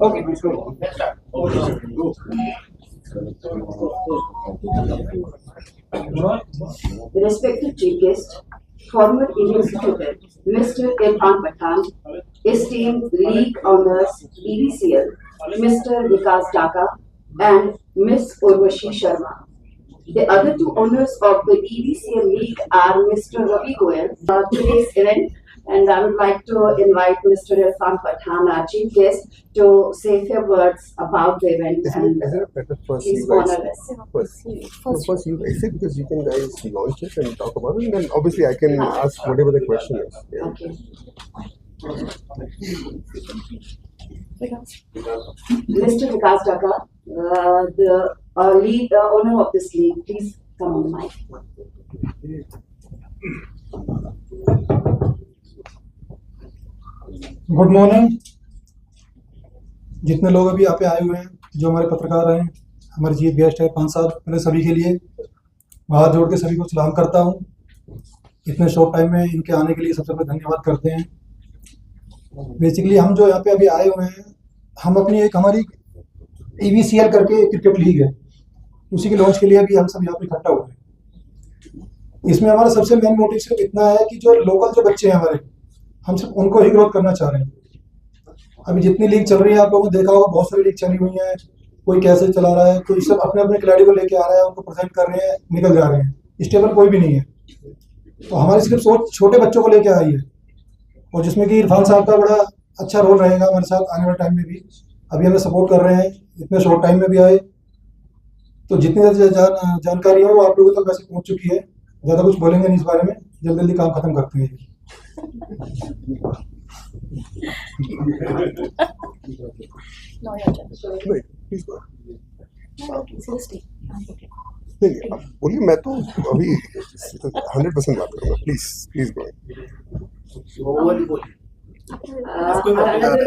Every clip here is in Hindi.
Okay, let's go. Respected chief guest, former Indian student, Mr. Irfan Pathan, esteemed league honors EVCL, Mr. Vikas Dhaka, and Miss Urvashi Sharma. The other two honors of the EVCL league are Mr. Ravi Goyal. Today's event, and I would like to invite Mr. Irfan Pathan, our chief guest, to say a few words about the event. Isn't it better first Please you guys? honor us. First you guys say, because you can guys launch it and talk about it, and then obviously I can ask whatever the question is. Yeah. Okay. Mr. Vikas Dhaka, the lead owner of this league, please come on the mic. Good morning. जितने लोग अभी यहाँ पे आए हुए हैं, जो हमारे पत्रकार हैं, हमारे चीफ गेस्ट है 5 साल पहले, सभी के लिए हाथ जोड़ के सभी को सलाम करता हूँ। इतने शॉर्ट टाइम में इनके आने के लिए सबसे पहले धन्यवाद करते हैं। बेसिकली हम जो यहाँ पे अभी आए हुए हैं, हम अपनी एक हमारी EVCL करके क्रिकेट लीग है, उसी के लॉन्च के लिए भी हम सब यहाँ पे इकट्ठा हुए हैं। इसमें हमारा सबसे मेन मोटिव सिर्फ इतना है कि जो लोकल जो बच्चे हैं हमारे, हम सिर्फ उनको ही ग्रोथ करना चाह रहे हैं। अभी जितनी लीग चल रही है, आप लोगों ने देखा होगा, बहुत सारी लीग चली हुई है, कोई कैसे चला रहा है, कोई सब अपने अपने खिलाड़ी को लेके आ रहा है, उनको प्रेजेंट कर रहे हैं, निकल जा रहे हैं, स्टेबल कोई भी नहीं है। तो हमारी सिर्फ सोच छोटे बच्चों को लेके आई है, और जिसमें कि इरफान साहब का बड़ा अच्छा रोल रहेगा हमारे साथ आने वाले टाइम में भी। अभी हमें सपोर्ट कर रहे हैं, इतने शॉर्ट टाइम में भी आए, तो जितनी जानकारी है वो आप लोगों तक वैसे पहुँच चुकी है। ज़्यादा कुछ बोलेंगे नहीं इस बारे में, जल्दी जल्दी काम खत्म करते हैं। नहीं, बोलिए, मैं तो अभी 100% बात करूँगा। Please go. Another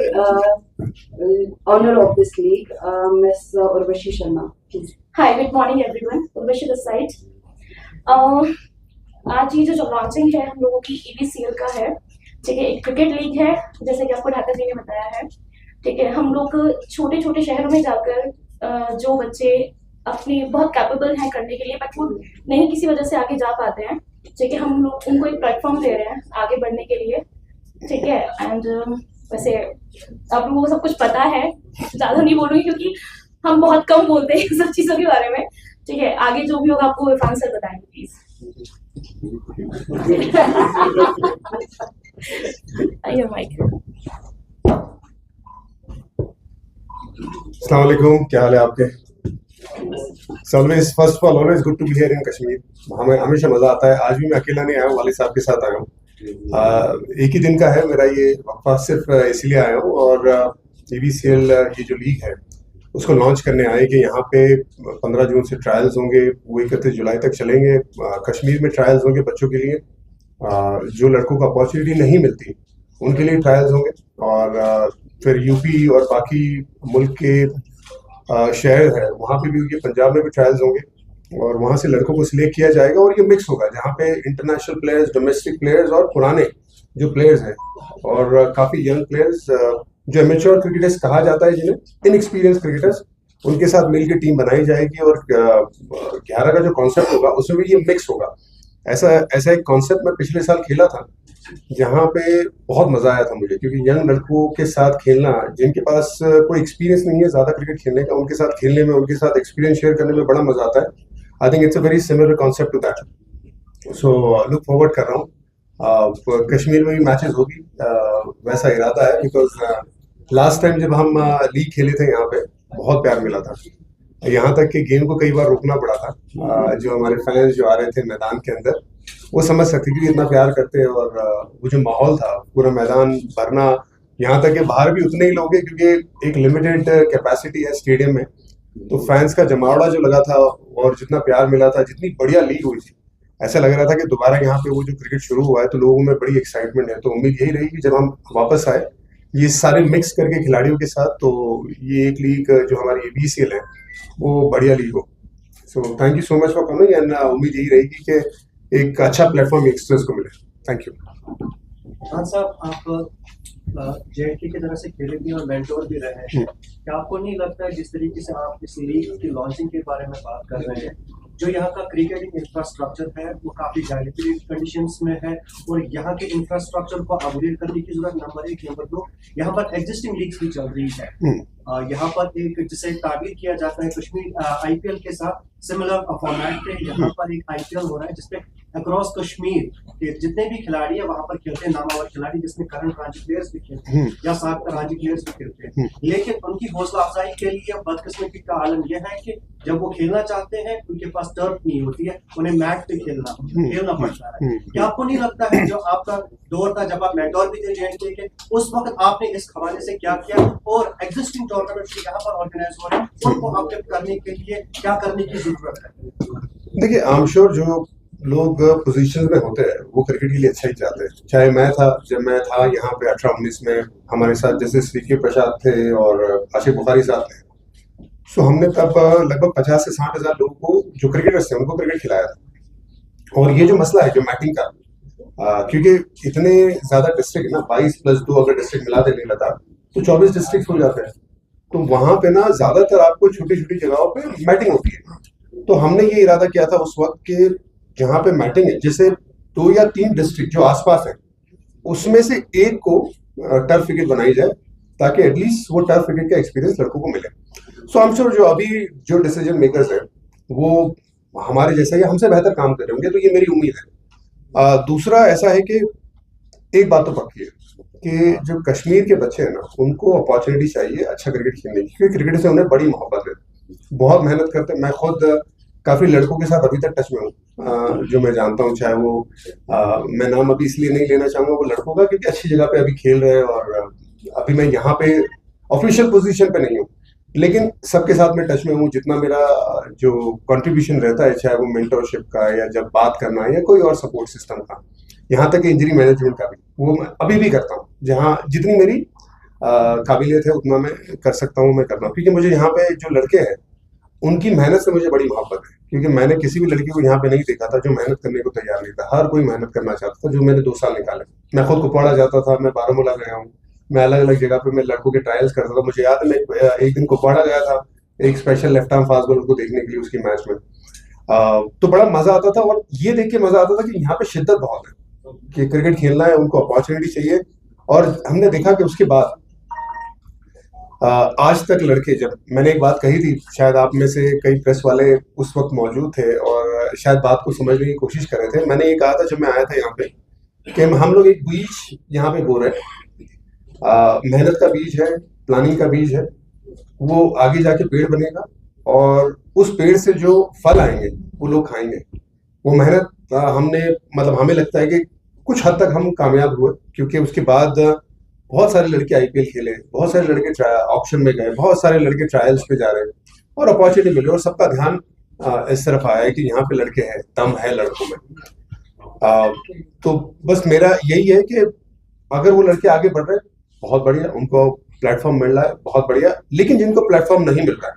honor of this league, Miss Urvashi Sharma, please. Hi, good morning everyone. Urvashi this side. आज ये जो लॉन्चिंग है हम लोगों की EVCL का है, ठीक है। एक क्रिकेट लीग है, जैसे कि आपको ढाका जी ने बताया है, ठीक है। हम लोग छोटे छोटे शहरों में जाकर जो बच्चे अपनी बहुत कैपेबल हैं करने के लिए, बट वो नहीं किसी वजह से आगे जा पाते हैं, ठीक है, हम लोग उनको एक प्लेटफॉर्म दे रहे हैं आगे बढ़ने के लिए, ठीक है। एंड वैसे आप लोगों को सब कुछ पता है, ज़्यादा नहीं बोलूँगी क्योंकि हम बहुत कम बोलते हैं सब चीज़ों के बारे में, ठीक है। आगे जो भी होगा आपको इरफान सर बताएंगे, प्लीज। आइए माइक। अस्सलाम वालेकुम, क्या हाल है आपके? First of all always good to be here in Kashmir. हमें हमेशा मजा आता है। आज भी मैं अकेला नहीं आया हूँ, वालिद साहब के साथ आया हूँ। एक ही दिन का है मेरा ये वक्फा, सिर्फ इसलिए आया हूँ। और EVCL ये जो लीग है उसको लॉन्च करने आए कि यहाँ पे 15 जून से ट्रायल्स होंगे, वो 31 जुलाई तक चलेंगे। कश्मीर में ट्रायल्स होंगे बच्चों के लिए, जो लड़कों को अपॉर्चुनिटी नहीं मिलती उनके लिए ट्रायल्स होंगे। और फिर यूपी और बाकी मुल्क के शहर है वहाँ पे भी होंगे, पंजाब में भी ट्रायल्स होंगे, और वहाँ से लड़कों को सिलेक्ट किया जाएगा। और ये मिक्स होगा जहाँ पे इंटरनेशनल प्लेयर्स, डोमेस्टिक प्लेयर्स और पुराने जो प्लेयर्स हैं, और काफ़ी यंग प्लेयर्स जो एमेच्योर क्रिकेटर्स कहा जाता है, जिन्हें इनएक्सपीरियंस क्रिकेटर्स, उनके साथ मिलकर टीम बनाई जाएगी। और 11 का जो कॉन्सेप्ट होगा उसमें भी ये मिक्स होगा। ऐसा एक कॉन्सेप्ट मैं पिछले साल खेला था, जहाँ पे बहुत मजा आया था मुझे, क्योंकि यंग लड़कों के साथ खेलना, जिनके पास कोई एक्सपीरियंस नहीं है ज़्यादा क्रिकेट खेलने का, उनके साथ खेलने में, उनके साथ एक्सपीरियंस शेयर करने में बड़ा मजा आता है। I think it's a very similar concept to that. So look forward कर रहा हूँ। कश्मीर में भी मैचेस होगी, वैसा इरादा है, बिकॉज लास्ट टाइम जब हम लीग खेले थे यहाँ पे बहुत प्यार मिला था। यहाँ तक कि गेम को कई बार रोकना पड़ा था। जो हमारे फैंस जो आ रहे थे मैदान के अंदर, वो समझ सकते कि इतना प्यार करते हैं। और वो जो माहौल था, पूरा मैदान भरना, यहाँ तक कि बाहर भी उतने ही लोग हैं, क्योंकि एक लिमिटेड कैपेसिटी है स्टेडियम में। तो फैंस का जमावड़ा जो लगा था और जितना प्यार मिला था, जितनी बढ़िया लीग हुई थी, ऐसा लग रहा था कि दोबारा यहाँ पे वो जो क्रिकेट शुरू हुआ है तो लोगों में बड़ी एक्साइटमेंट है। तो उम्मीद यही रही कि जब हम वापस आए ये सारे मिक्स करके खिलाड़ियों के साथ, तो ये एक लीग जो हमारी EVCL है वो बढ़िया लीग हो। So thank you so much for coming, and उम्मीद यही रहेगी कि एक अच्छा प्लेटफॉर्म यंगस्टर्स को मिले। Thank you. खान साहब, आप JNK की तरह से खेले भी और मेंटोर भी रहे हैं। क्या आपको नहीं लगता है जिस तरीके से आप इस लीग की लॉन्चिंग के बारे में बात कर रहे हैं, जो यहाँ का क्रिकेटिंग इंफ्रास्ट्रक्चर है वो काफी डायलेटरी कंडीशंस में है और यहाँ के इंफ्रास्ट्रक्चर को अपग्रेड करने की जरूरत, नंबर 1। नंबर 2, यहाँ पर एग्जिस्टिंग लीग्स भी चल रही है। यहाँ पर एक जिसे ताबीर किया जाता है कश्मीर IPL के साथ सिमिलर फॉर्मेट पे यहाँ पर एक IPL हो रहा है जिसपे अक्रॉस कश्मीर के जितने भी खिलाड़ी है वहां पर खेलते हैं, नामावर खिलाड़ी जिसमें करंट रांची प्लेयर्स भी खेलते हैं या साथ रांची प्लेयर्स भी खेलते हैं। लेकिन उनकी हौसला अफजाई के लिए बदकिस्मती का आलम यह है कि जब वो खेलना चाहते हैं उनके पास टर्फ नहीं होती है, उन्हें मैट पे खेलना पड़ता है। क्या आपको नहीं लगता है जो आपका दौर था जब आप मेंटोर भी थे JNK के, उस वक्त आपने इस हवाले से क्या किया और एग्जिस्टिंग टूर्नामेंट्स यहाँ पर ऑर्गेनाइज हो रहे हैं उनको अपडेट करने के लिए क्या करने की जरूरत है? देखिए, आई एम श्योर जो लोग पोजीशन में होते हैं वो क्रिकेट के लिए अच्छा ही चाहते हैं। चाहे मैं था, जब मैं था यहाँ पे 18-19 में, हमारे साथ जैसे श्री प्रसाद थे और आशिफ बुखारी साहब थे, सो हमने तब लगभग 50 से 60 हजार लोगों को जो क्रिकेटर्स थे उनको क्रिकेट खिलाया था। और ये जो मसला है जो मैटिंग का, क्योंकि इतने ज्यादा डिस्ट्रिक्ट ना, 22+2 अगर डिस्ट्रिक्ट मिला दे लेता तो 24 डिस्ट्रिक्ट हो जाते हैं। तो वहां पे ना ज्यादातर आपको छोटी छोटी जगहों पे मैटिंग होती है। तो हमने ये इरादा किया था उस वक्त के जहाँ पे मैटिंग है, जैसे 2 या 3 डिस्ट्रिक्ट जो आसपास है उसमें से एक को टर्फ विकेट बनाई जाए ताकि एटलीस्ट वो टर्फ विकेट का एक्सपीरियंस लड़कों को मिले। सो आई एम श्योर जो अभी जो डिसीजन मेकर्स हैं वो हमारे जैसा या हमसे बेहतर काम कर रहे होंगे, तो ये मेरी उम्मीद है। दूसरा ऐसा है कि एक बात तो पक्की है कि जो कश्मीर के बच्चे हैं ना, उनको अपॉर्चुनिटी चाहिए अच्छा क्रिकेट खेलने की, क्योंकि क्रिकेट से उन्हें बड़ी मोहब्बत है, बहुत मेहनत करते हैं। मैं खुद काफी लड़कों के साथ अभी तक टच में हूँ जो मैं जानता हूँ, चाहे वो मैं नाम अभी इसलिए नहीं लेना चाहूंगा वो लड़कों का, क्योंकि अच्छी जगह पे अभी खेल रहे हैं और अभी मैं यहाँ पे ऑफिशियल पोजीशन पे नहीं हूँ, लेकिन सबके साथ मैं टच में हूँ। जितना मेरा जो कंट्रीब्यूशन रहता है, चाहे वो मेंटरशिप का या जब बात करना है या कोई और सपोर्ट सिस्टम का, यहाँ तक इंजरी मैनेजमेंट का भी, वो मैं अभी भी करता हूँ। जहाँ जितनी मेरी काबिलियत है उतना मैं कर सकता हूँ, मैं करता हूँ, क्योंकि मुझे यहाँ पे जो लड़के हैं उनकी मेहनत से मुझे बड़ी मोहब्बत है। क्योंकि मैंने किसी भी लड़की को यहाँ पे नहीं देखा था जो मेहनत करने को तैयार नहीं था, हर कोई मेहनत करना चाहता था। जो मैंने 2 साल निकाले, मैं खुद कुपवाड़ा जाता था, मैं बारामूला गया हूँ, मैं अलग अलग जगह पे मैं लड़कों के ट्रायल्स करता था। मुझे याद है मैं एक दिन कुपवाड़ा गया था एक special left arm fast bowler को देखने के लिए उसकी मैच में, तो बड़ा मजा आता था। और ये देख के मजा आता था कि यहाँ पे शिद्दत बहुत है कि क्रिकेट खेलना है, उनको अपॉर्चुनिटी चाहिए। और हमने देखा कि उसके बाद आज तक लड़के, जब मैंने एक बात कही थी, शायद आप में से कई प्रेस वाले उस वक्त मौजूद थे और शायद बात को समझने की कोशिश कर रहे थे। मैंने ये कहा था जब मैं आया था यहाँ पे कि हम लोग एक बीज यहाँ पे बो रहे हैं, मेहनत का बीज है, प्लानिंग का बीज है, वो आगे जाके पेड़ बनेगा और उस पेड़ से जो फल आएंगे वो लोग खाएंगे। वो मेहनत हमने, मतलब हमें लगता है कि कुछ हद तक हम कामयाब हुए, क्योंकि उसके बाद बहुत सारे लड़के IPL खेले, बहुत सारे लड़के ऑप्शन में गए, बहुत सारे लड़के ट्रायल्स पे जा रहे हैं और अपॉर्चुनिटी मिली और सबका ध्यान इस तरफ आया है कि यहाँ पे लड़के हैं, दम है लड़कों में। तो बस मेरा यही है कि अगर वो लड़के आगे बढ़ रहे हैं बहुत बढ़िया, उनको प्लेटफॉर्म मिल रहा है बहुत बढ़िया, लेकिन जिनको प्लेटफॉर्म नहीं मिल रहा है,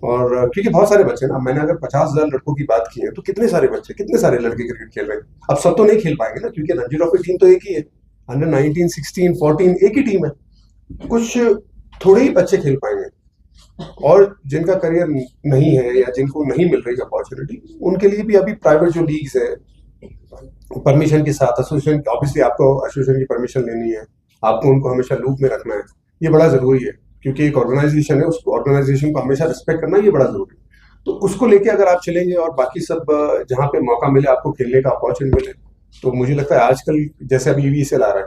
और क्योंकि बहुत सारे बच्चे ना, मैंने अगर 50,000 लड़कों की बात की है तो कितने सारे बच्चे, कितने सारे लड़के क्रिकेट खेल रहे हैं। अब सब तो नहीं खेल पाएंगे ना, क्योंकि रणजी ट्रॉफी टीम तो एक ही है, अंडर 19, 16, 14 एक ही टीम है, कुछ थोड़े ही बच्चे खेल पाएंगे। और जिनका करियर नहीं है या जिनको नहीं मिल रही अपॉर्चुनिटी, उनके लिए भी अभी प्राइवेट जो लीग्स है परमिशन के साथ, एसोसिएशन, ऑब्वियसली आपको एसोसिएशन की परमिशन लेनी है, आपको उनको हमेशा लूप में रखना है, ये बड़ा जरूरी है, क्योंकि एक ऑर्गेनाइजेशन है, उस ऑर्गेनाइजेशन को हमेशा रिस्पेक्ट करना ये बड़ा जरूरी है। तो उसको लेके अगर आप चलेंगे और बाकी सब जहाँ पे मौका मिले आपको खेलने का, अपॉर्चुनिटी मिले, तो मुझे लगता है आजकल जैसे अभी EVSL आ रहा है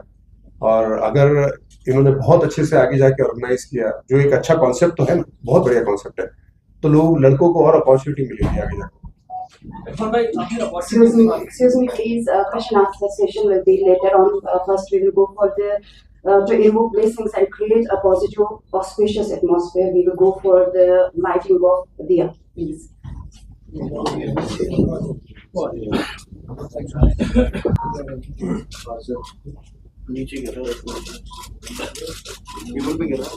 और अगर इन्होंने बहुत अच्छे से आगे जाके ऑर्गेनाइज किया, जो एक अच्छा कॉन्सेप्ट तो है ना, बहुत बढ़िया कॉन्सेप्ट है, तो लोग लड़कों को और अपॉर्चुनिटी मिलेगी आगे जाके। Excuse me, please. Question answer session will be later on. First, we will go for the to invoke blessings and create a positive, auspicious atmosphere. We will go for the lighting of Diya, please. नीचे गिर रहा है, टेबल पे गिर रहा है।